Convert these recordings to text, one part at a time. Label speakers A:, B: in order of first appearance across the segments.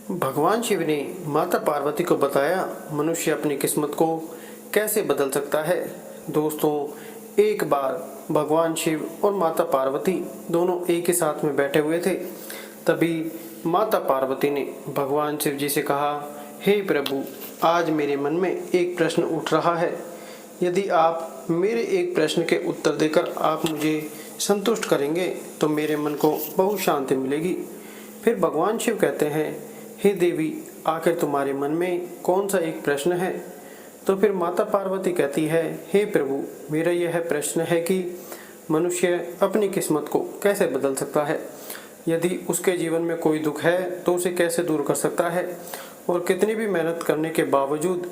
A: भगवान शिव ने माता पार्वती को बताया मनुष्य अपनी किस्मत को कैसे बदल सकता है। दोस्तों, एक बार भगवान शिव और माता पार्वती दोनों एक ही साथ में बैठे हुए थे। तभी माता पार्वती ने भगवान शिव जी से कहा, हे प्रभु, आज मेरे मन में एक प्रश्न उठ रहा है। यदि आप मेरे एक प्रश्न के उत्तर देकर आप मुझे संतुष्ट करेंगे तो मेरे मन को बहुत शांति मिलेगी। फिर भगवान शिव कहते हैं, हे देवी, आखिर तुम्हारे मन में कौन सा एक प्रश्न है? तो फिर माता पार्वती कहती है, हे प्रभु, मेरा यह प्रश्न है कि मनुष्य अपनी किस्मत को कैसे बदल सकता है? यदि उसके जीवन में कोई दुख है तो उसे कैसे दूर कर सकता है? और कितनी भी मेहनत करने के बावजूद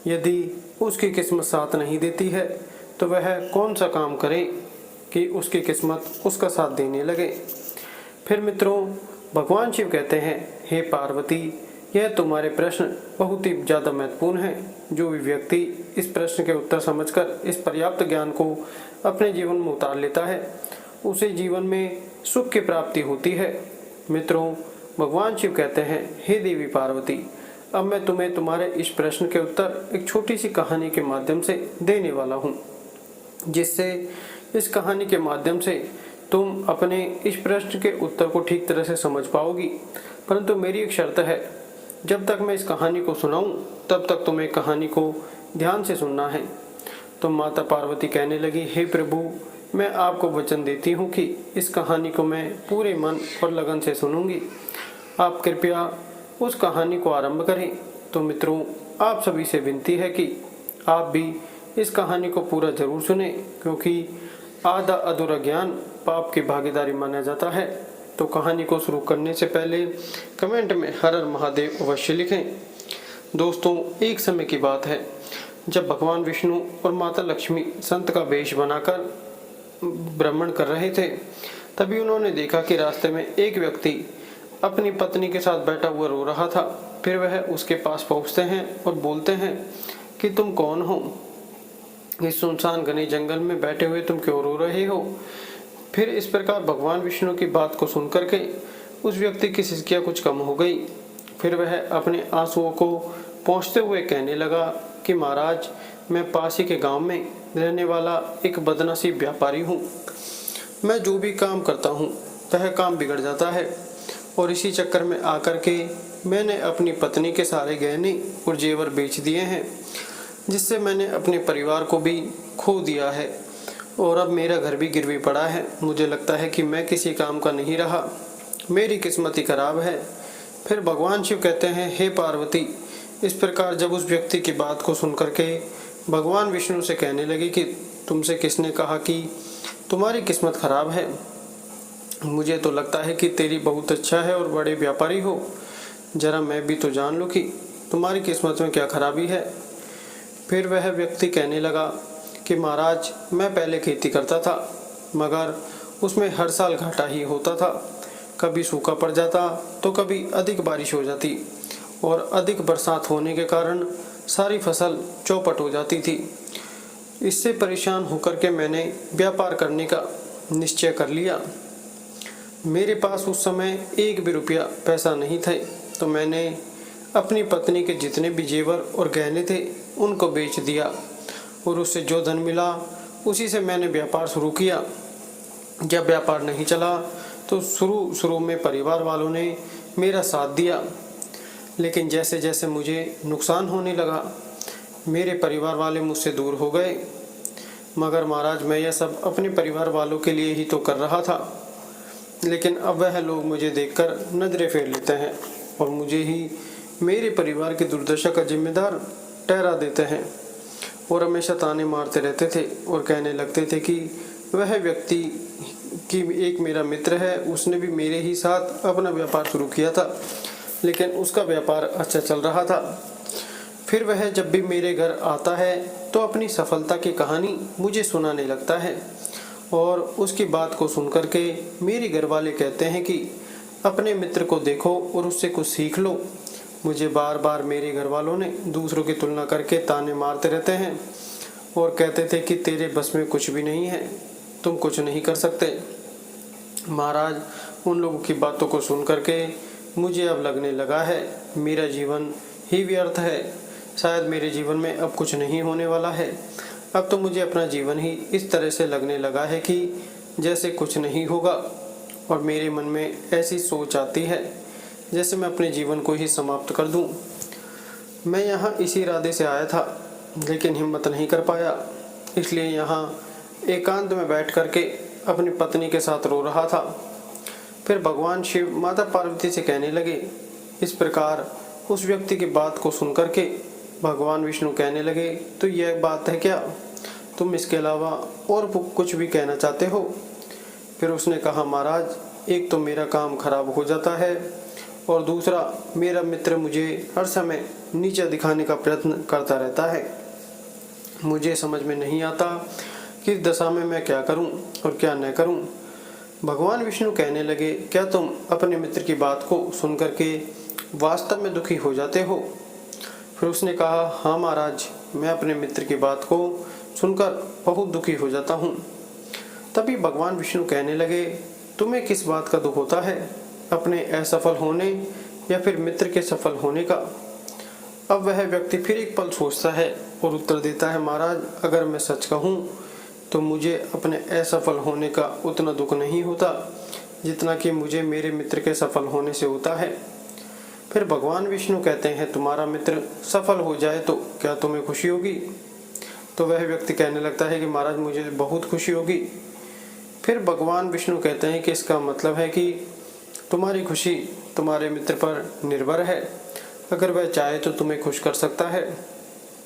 A: यदि उसकी किस्मत साथ नहीं देती है तो वह कौन सा काम करे कि उसकी किस्मत उसका साथ देने लगे। फिर मित्रों, भगवान शिव कहते हैं, हे पार्वती, यह तुम्हारे प्रश्न बहुत ही ज़्यादा महत्वपूर्ण है। जो भी व्यक्ति इस प्रश्न के उत्तर समझकर इस पर्याप्त ज्ञान को अपने जीवन में उतार लेता है उसे जीवन में सुख की प्राप्ति होती है। मित्रों, भगवान शिव कहते हैं, हे देवी पार्वती, अब मैं तुम्हें तुम्हारे इस प्रश्न के उत्तर एक छोटी सी कहानी के माध्यम से देने वाला हूँ, जिससे इस कहानी के माध्यम से तुम अपने इस प्रश्न के उत्तर को ठीक तरह से समझ पाओगी। परंतु मेरी एक शर्त है, जब तक मैं इस कहानी को सुनाऊं तब तक तुम्हें कहानी को ध्यान से सुनना है। तो माता पार्वती कहने लगी, हे प्रभु, मैं आपको वचन देती हूँ कि इस कहानी को मैं पूरे मन और लगन से सुनूंगी। आप कृपया उस कहानी को आरंभ करें। तो मित्रों, आप सभी से विनती है कि आप भी इस कहानी को पूरा जरूर सुने, क्योंकि आधा अधूरा ज्ञान पाप की भागीदारी माना जाता है। तो कहानी को शुरू करने से पहले कमेंट में हर हर महादेव अवश्य लिखें। दोस्तों, एक समय की बात है जब भगवान विष्णु और माता लक्ष्मी संत का वेश बनाकर भ्रमण कर रहे थे। तभी उन्होंने देखा कि रास्ते में एक व्यक्ति अपनी पत्नी के साथ बैठा हुआ रो रहा था। फिर वह उसके पास पहुंचते हैं और बोलते हैं कि तुम कौन हो? इस सुनसान घने जंगल में बैठे हुए तुम क्यों रो रहे हो? फिर इस प्रकार भगवान विष्णु की बात को सुनकर के उस व्यक्ति की सिसकिया कुछ कम हो गई। फिर वह अपने आंसुओं को पोंछते हुए कहने लगा कि महाराज, मैं पास ही के गांव में रहने वाला एक बदनसीब व्यापारी हूँ। मैं जो भी काम करता हूँ वह काम बिगड़ जाता है और इसी चक्कर में आकर के मैंने अपनी पत्नी के सारे गहने और जेवर बेच दिए हैं, जिससे मैंने अपने परिवार को भी खो दिया है और अब मेरा घर भी गिरवी पड़ा है। मुझे लगता है कि मैं किसी काम का नहीं रहा, मेरी किस्मत ही खराब है। फिर भगवान शिव कहते हैं, हे पार्वती, इस प्रकार जब उस व्यक्ति की बात को सुन करके भगवान विष्णु से कहने लगी कि तुमसे किसने कहा कि तुम्हारी किस्मत खराब है? मुझे तो लगता है कि तेरी बहुत अच्छा है और बड़े व्यापारी हो। जरा मैं भी तो जान लूँ कि तुम्हारी किस्मत में क्या खराबी है। फिर वह व्यक्ति कहने लगा कि महाराज, मैं पहले खेती करता था, मगर उसमें हर साल घाटा ही होता था। कभी सूखा पड़ जाता तो कभी अधिक बारिश हो जाती और अधिक बरसात होने के कारण सारी फसल चौपट हो जाती थी। इससे परेशान होकर के मैंने व्यापार करने का निश्चय कर लिया। मेरे पास उस समय एक भी रुपया पैसा नहीं थे, तो मैंने अपनी पत्नी के जितने भी जेवर और गहने थे उनको बेच दिया और उससे जो धन मिला उसी से मैंने व्यापार शुरू किया। जब व्यापार नहीं चला तो शुरू में परिवार वालों ने मेरा साथ दिया, लेकिन जैसे जैसे मुझे नुकसान होने लगा मेरे परिवार वाले मुझसे दूर हो गए। मगर महाराज, मैं यह सब अपने परिवार वालों के लिए ही तो कर रहा था, लेकिन अब वह लोग मुझे देखकर नजरें फेर लेते हैं और मुझे ही मेरे परिवार की दुर्दशा का जिम्मेदार ठहरा देते हैं और हमेशा ताने मारते रहते थे और कहने लगते थे कि वह व्यक्ति कि एक मेरा मित्र है, उसने भी मेरे ही साथ अपना व्यापार शुरू किया था, लेकिन उसका व्यापार अच्छा चल रहा था। फिर वह जब भी मेरे घर आता है तो अपनी सफलता की कहानी मुझे सुनाने लगता है और उसकी बात को सुन करके मेरे घर वाले कहते हैं कि अपने मित्र को देखो और उससे कुछ सीख लो। मुझे बार बार मेरे घर वालों ने दूसरों की तुलना करके ताने मारते रहते हैं और कहते थे कि तेरे बस में कुछ भी नहीं है, तुम कुछ नहीं कर सकते। महाराज, उन लोगों की बातों को सुन करके मुझे अब लगने लगा है मेरा जीवन ही व्यर्थ है। शायद मेरे जीवन में अब कुछ नहीं होने वाला है। अब तो मुझे अपना जीवन ही इस तरह से लगने लगा है कि जैसे कुछ नहीं होगा, और मेरे मन में ऐसी सोच आती है जैसे मैं अपने जीवन को ही समाप्त कर दूं। मैं यहाँ इसी इरादे से आया था, लेकिन हिम्मत नहीं कर पाया, इसलिए यहाँ एकांत में बैठ करके अपनी पत्नी के साथ रो रहा था। फिर भगवान शिव माता पार्वती से कहने लगे। इस प्रकार उस व्यक्ति की बात को सुन करके भगवान विष्णु कहने लगे, तो यह बात है क्या? तुम इसके अलावा और कुछ भी कहना चाहते हो? फिर उसने कहा, महाराज, एक तो मेरा काम खराब हो जाता है, और दूसरा मेरा मित्र मुझे हर समय नीचा दिखाने का प्रयत्न करता रहता है। मुझे समझ में नहीं आता कि इस दशा में मैं क्या करूं और क्या न करूं। भगवान विष्णु कहने लगे, क्या तुम अपने मित्र की बात को सुन करके वास्तव में दुखी हो जाते हो? फिर उसने कहा, हाँ महाराज, मैं अपने मित्र की बात को सुनकर बहुत दुखी हो जाता हूँ। तभी भगवान विष्णु कहने लगे, तुम्हें किस बात का दुख होता है, अपने असफल होने या फिर मित्र के सफल होने का? अब वह व्यक्ति फिर एक पल सोचता है और उत्तर देता है, महाराज, अगर मैं सच कहूँ तो मुझे अपने असफल होने का उतना दुख नहीं होता जितना कि मुझे मेरे मित्र के सफल होने से होता है। फिर भगवान विष्णु कहते हैं, तुम्हारा मित्र सफल हो जाए तो क्या तुम्हें खुशी होगी? तो वह व्यक्ति कहने लगता है कि महाराज, मुझे बहुत खुशी होगी। फिर भगवान विष्णु कहते हैं कि इसका मतलब है कि तुम्हारी खुशी तुम्हारे मित्र पर निर्भर है। अगर वह चाहे तो तुम्हें खुश कर सकता है,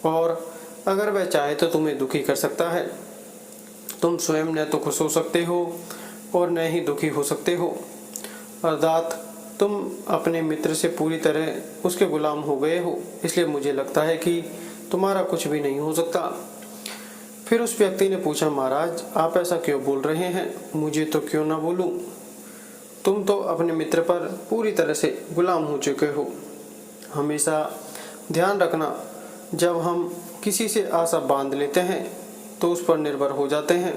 A: और अगर वह चाहे तो तुम्हें दुखी कर सकता है। तुम स्वयं न तो खुश हो सकते हो और न ही दुखी हो सकते हो, अर्थात तुम अपने मित्र से पूरी तरह उसके गुलाम हो गए हो। इसलिए मुझे लगता है कि तुम्हारा कुछ भी नहीं हो सकता। फिर उस व्यक्ति ने पूछा, महाराज, आप ऐसा क्यों बोल रहे हैं? मुझे तो क्यों ना बोलूं? तुम तो अपने मित्र पर पूरी तरह से गुलाम हो चुके हो। हमेशा ध्यान रखना, जब हम किसी से आशा बांध लेते हैं तो उस पर निर्भर हो जाते हैं,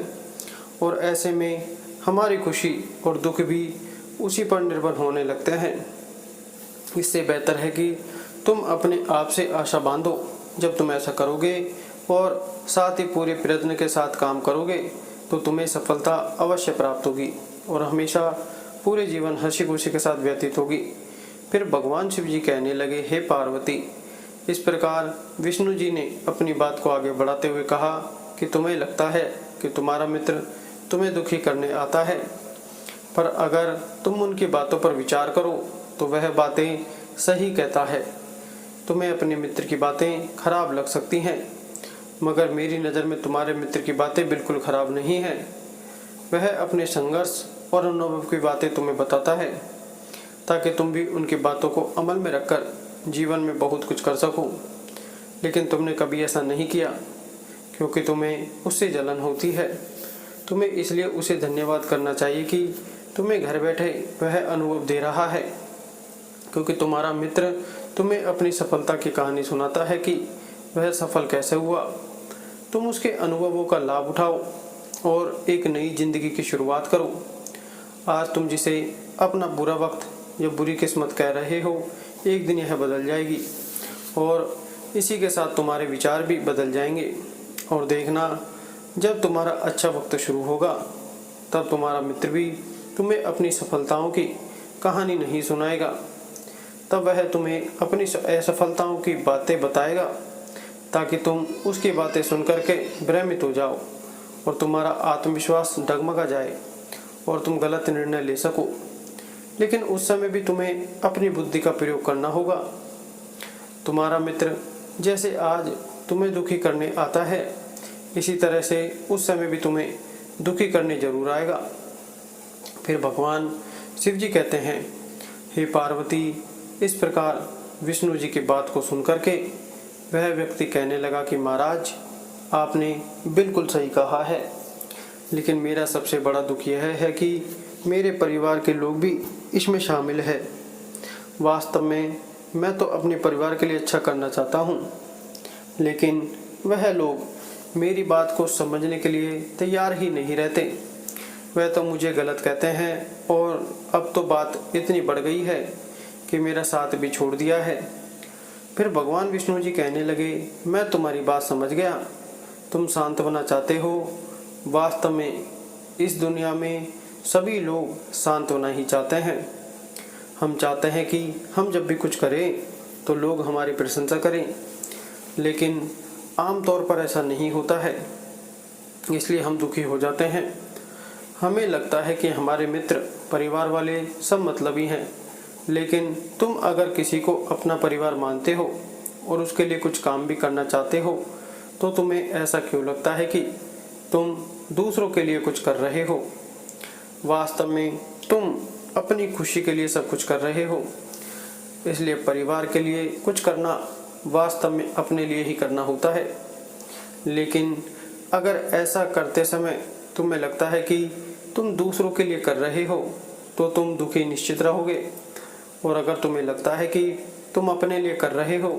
A: और ऐसे में हमारी खुशी और दुख भी उसी पर निर्भर होने लगते हैं। इससे बेहतर है कि तुम अपने आप से आशा बांधो। जब तुम ऐसा करोगे और साथ ही पूरे प्रयत्न के साथ काम करोगे तो तुम्हें सफलता अवश्य प्राप्त होगी और हमेशा पूरे जीवन हंसी खुशी के साथ व्यतीत होगी। फिर भगवान शिव जी कहने लगे, हे पार्वती, इस प्रकार विष्णु जी ने अपनी बात को आगे बढ़ाते हुए कहा कि तुम्हें लगता है कि तुम्हारा मित्र तुम्हें दुखी करने आता है, पर अगर तुम उनकी बातों पर विचार करो तो वह बातें सही कहता है। तुम्हें अपने मित्र की बातें खराब लग सकती हैं, मगर मेरी नज़र में तुम्हारे मित्र की बातें बिल्कुल खराब नहीं हैं। वह अपने संघर्ष और अनुभव की बातें तुम्हें बताता है, ताकि तुम भी उनकी बातों को अमल में रखकर जीवन में बहुत कुछ कर सको। लेकिन तुमने कभी ऐसा नहीं किया, क्योंकि तुम्हें उससे जलन होती है। तुम्हें इसलिए उसे धन्यवाद करना चाहिए कि तुम्हें घर बैठे वह अनुभव दे रहा है, क्योंकि तुम्हारा मित्र तुम्हें अपनी सफलता की कहानी सुनाता है कि वह सफल कैसे हुआ। तुम उसके अनुभवों का लाभ उठाओ और एक नई जिंदगी की शुरुआत करो। आज तुम जिसे अपना बुरा वक्त या बुरी किस्मत कह रहे हो, एक दिन यह बदल जाएगी और इसी के साथ तुम्हारे विचार भी बदल जाएंगे। और देखना, जब तुम्हारा अच्छा वक्त शुरू होगा तब तुम्हारा मित्र भी तुम्हें अपनी सफलताओं की कहानी नहीं सुनाएगा, तब वह तुम्हें अपनी असफलताओं की बातें बताएगा, ताकि तुम उसकी बातें सुन करके भ्रमित हो जाओ और तुम्हारा आत्मविश्वास डगमगा जाए और तुम गलत निर्णय ले सको। लेकिन उस समय भी तुम्हें अपनी बुद्धि का प्रयोग करना होगा। तुम्हारा मित्र जैसे आज तुम्हें दुखी करने आता है, इसी तरह से उस समय भी तुम्हें दुखी करने जरूर आएगा। फिर भगवान शिव जी कहते हैं, हे पार्वती, इस प्रकार विष्णु जी की बात को सुन करके वह व्यक्ति कहने लगा कि महाराज, आपने बिल्कुल सही कहा है, लेकिन मेरा सबसे बड़ा दुख यह है कि मेरे परिवार के लोग भी इसमें शामिल है। वास्तव में मैं तो अपने परिवार के लिए अच्छा करना चाहता हूँ, लेकिन वह लोग मेरी बात को समझने के लिए तैयार ही नहीं रहते। वह तो मुझे गलत कहते हैं, और अब तो बात इतनी बढ़ गई है कि मेरा साथ भी छोड़ दिया है। फिर भगवान विष्णु जी कहने लगे, मैं तुम्हारी बात समझ गया, तुम सांत्वना चाहते हो। वास्तव में इस दुनिया में सभी लोग सांत्वना ही चाहते हैं। हम चाहते हैं कि हम जब भी कुछ करें तो लोग हमारी प्रशंसा करें, लेकिन आमतौर पर ऐसा नहीं होता है, इसलिए हम दुखी हो जाते हैं। हमें लगता है कि हमारे मित्र, परिवार वाले सब मतलबी हैं, लेकिन तुम अगर किसी को अपना परिवार मानते हो और उसके लिए कुछ काम भी करना चाहते हो तो तुम्हें ऐसा क्यों लगता है कि तुम दूसरों के लिए कुछ कर रहे हो? वास्तव में तुम अपनी खुशी के लिए सब कुछ कर रहे हो। इसलिए परिवार के लिए कुछ करना वास्तव में अपने लिए ही करना होता है। लेकिन अगर ऐसा करते समय तुम्हें लगता है कि तुम दूसरों के लिए कर रहे हो तो तुम दुखी निश्चित रहोगे, और अगर तुम्हें लगता है कि तुम अपने लिए कर रहे हो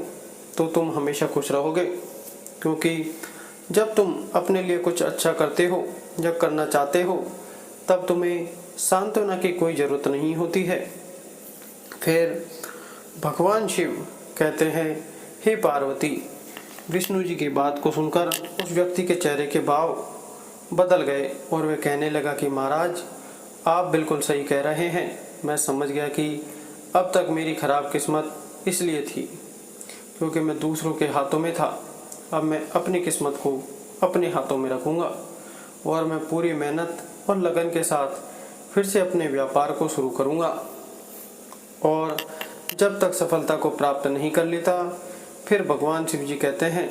A: तो तुम हमेशा खुश रहोगे, क्योंकि जब तुम अपने लिए कुछ अच्छा करते हो या करना चाहते हो तब तुम्हें सांत्वना की कोई ज़रूरत नहीं होती है। फिर भगवान शिव कहते हैं, हे पार्वती। विष्णु जी की बात को सुनकर उस व्यक्ति के चेहरे के भाव बदल गए और वह कहने लगा कि महाराज, आप बिल्कुल सही कह रहे हैं। मैं समझ गया कि अब तक मेरी खराब किस्मत इसलिए थी क्योंकि मैं दूसरों के हाथों में था। अब मैं अपनी किस्मत को अपने हाथों में रखूँगा और मैं पूरी मेहनत और लगन के साथ फिर से अपने व्यापार को शुरू करूँगा, और जब तक सफलता को प्राप्त नहीं कर लेता। फिर भगवान शिव जी कहते हैं,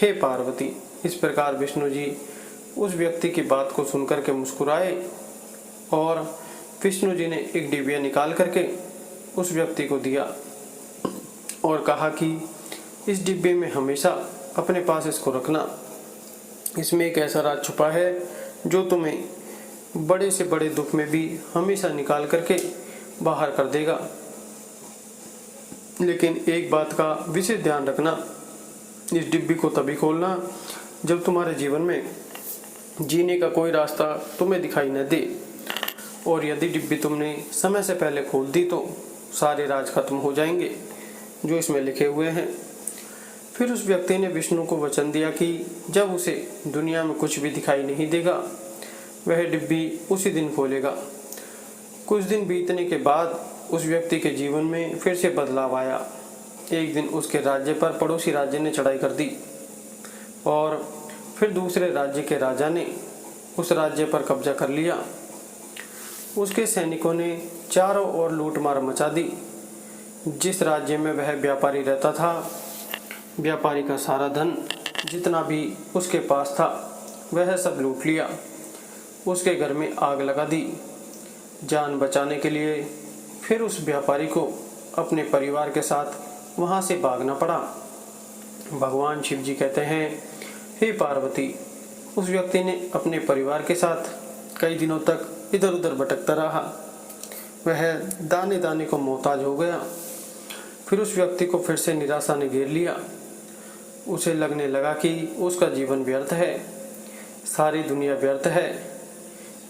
A: हे पार्वती। इस प्रकार विष्णु जी उस व्यक्ति की बात को सुनकर के मुस्कुराए और विष्णु जी ने एक डिबिया निकाल करके उस व्यक्ति को दिया और कहा कि इस डिब्बे में हमेशा अपने पास इसको रखना। इसमें एक ऐसा राज छुपा है जो तुम्हें बड़े से बड़े दुख में भी हमेशा निकाल करके बाहर कर देगा। लेकिन एक बात का विशेष ध्यान रखना, इस डिब्बी को तभी खोलना जब तुम्हारे जीवन में जीने का कोई रास्ता तुम्हें दिखाई न दे, और यदि डिब्बी तुमने समय से पहले खोल दी तो सारे राज खत्म हो जाएंगे जो इसमें लिखे हुए हैं। फिर उस व्यक्ति ने विष्णु को वचन दिया कि जब उसे दुनिया में कुछ भी दिखाई नहीं देगा वह डिब्बी उसी दिन खोलेगा। कुछ दिन बीतने के बाद उस व्यक्ति के जीवन में फिर से बदलाव आया। एक दिन उसके राज्य पर पड़ोसी राज्य ने चढ़ाई कर दी और फिर दूसरे राज्य के राजा ने उस राज्य पर कब्जा कर लिया। उसके सैनिकों ने चारों ओर लूटमार मचा दी। जिस राज्य में वह व्यापारी रहता था, व्यापारी का सारा धन जितना भी उसके पास था वह सब लूट लिया। उसके घर में आग लगा दी। जान बचाने के लिए फिर उस व्यापारी को अपने परिवार के साथ वहां से भागना पड़ा। भगवान शिव जी कहते हैं, हे पार्वती। उस व्यक्ति ने अपने परिवार के साथ कई दिनों तक इधर उधर भटकता रहा। वह दाने दाने को मोहताज हो गया। फिर उस व्यक्ति को फिर से निराशा ने घेर लिया। उसे लगने लगा कि उसका जीवन व्यर्थ है, सारी दुनिया व्यर्थ है,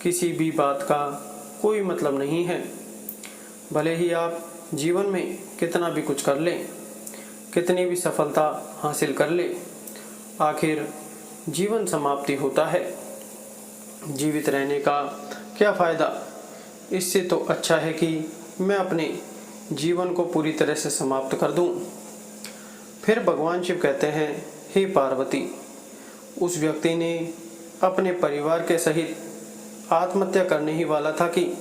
A: किसी भी बात का कोई मतलब नहीं है। भले ही आप जीवन में कितना भी कुछ कर लें, कितनी भी सफलता हासिल कर ले, आखिर जीवन समाप्ति होता है। जीवित रहने का क्या फ़ायदा? इससे तो अच्छा है कि मैं अपने जीवन को पूरी तरह से समाप्त कर दूं। फिर भगवान शिव कहते हैं, हे पार्वती। उस व्यक्ति ने अपने परिवार के सहित आत्महत्या करने ही वाला था कि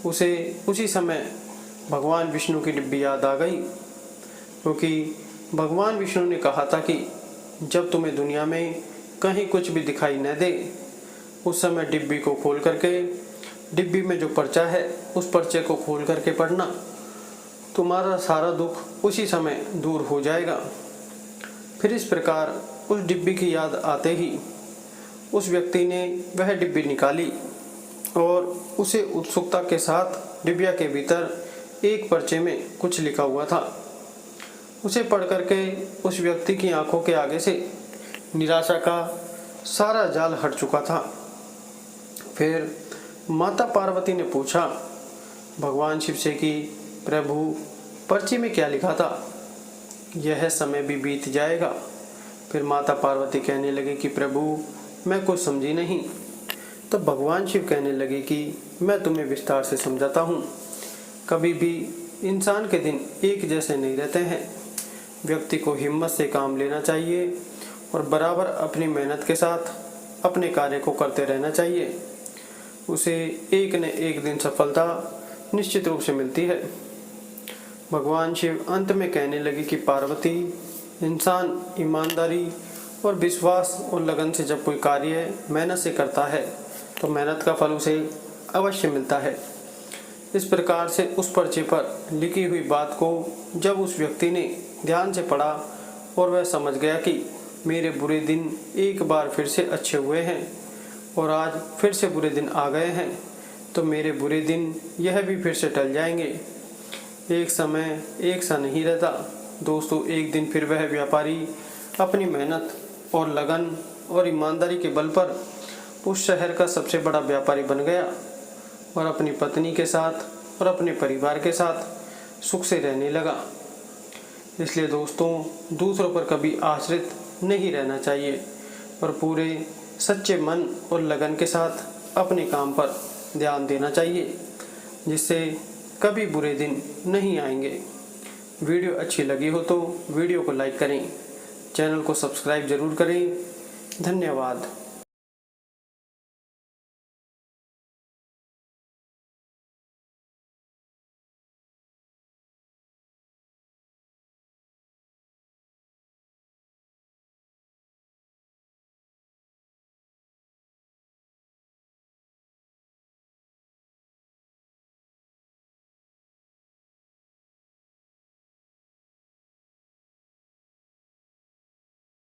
A: उसे उसी समय भगवान विष्णु की डिब्बी याद आ गई, क्योंकि भगवान विष्णु ने कहा था कि जब तुम्हें दुनिया में कहीं कुछ भी दिखाई न दे उस समय डिब्बी को खोल करके, डिब्बी में जो पर्चा है उस पर्चे को खोल करके पढ़ना, तुम्हारा सारा दुख उसी समय दूर हो जाएगा। फिर इस प्रकार उस डिब्बी की याद आते ही उस व्यक्ति ने वह डिब्बी निकाली और उसे उत्सुकता के साथ डिब्बिया के भीतर एक पर्चे में कुछ लिखा हुआ था। उसे पढ़ करके उस व्यक्ति की आंखों के आगे से निराशा का सारा जाल हट चुका था। फिर माता पार्वती ने पूछा भगवान शिव से कि प्रभु, पर्ची में क्या लिखा था? यह समय भी बीत जाएगा। फिर माता पार्वती कहने लगी कि प्रभु, मैं कुछ समझी नहीं। तब भगवान शिव कहने लगे कि मैं तुम्हें विस्तार से समझाता हूँ। कभी भी इंसान के दिन एक जैसे नहीं रहते हैं। व्यक्ति को हिम्मत से काम लेना चाहिए और बराबर अपनी मेहनत के साथ अपने कार्य को करते रहना चाहिए। उसे एक न एक दिन सफलता निश्चित रूप से मिलती है। भगवान शिव अंत में कहने लगे कि पार्वती, इंसान ईमानदारी और विश्वास और लगन से जब कोई कार्य मेहनत से करता है तो मेहनत का फल उसे अवश्य मिलता है। इस प्रकार से उस पर्चे पर लिखी हुई बात को जब उस व्यक्ति ने ध्यान से पढ़ा और वह समझ गया कि मेरे बुरे दिन एक बार फिर से अच्छे हुए हैं और आज फिर से बुरे दिन आ गए हैं, तो मेरे बुरे दिन यह भी फिर से टल जाएंगे। एक समय एक सा नहीं रहता दोस्तों। एक दिन फिर वह व्यापारी अपनी मेहनत और लगन और ईमानदारी के बल पर उस शहर का सबसे बड़ा व्यापारी बन गया और अपनी पत्नी के साथ और अपने परिवार के साथ सुख से रहने लगा। इसलिए दोस्तों, दूसरों पर कभी आश्रित नहीं रहना चाहिए और पूरे सच्चे मन और लगन के साथ अपने काम पर ध्यान देना चाहिए, जिससे कभी बुरे दिन नहीं आएंगे। वीडियो अच्छी लगी हो तो वीडियो को लाइक करें, चैनल को सब्सक्राइब जरूर करें। धन्यवाद।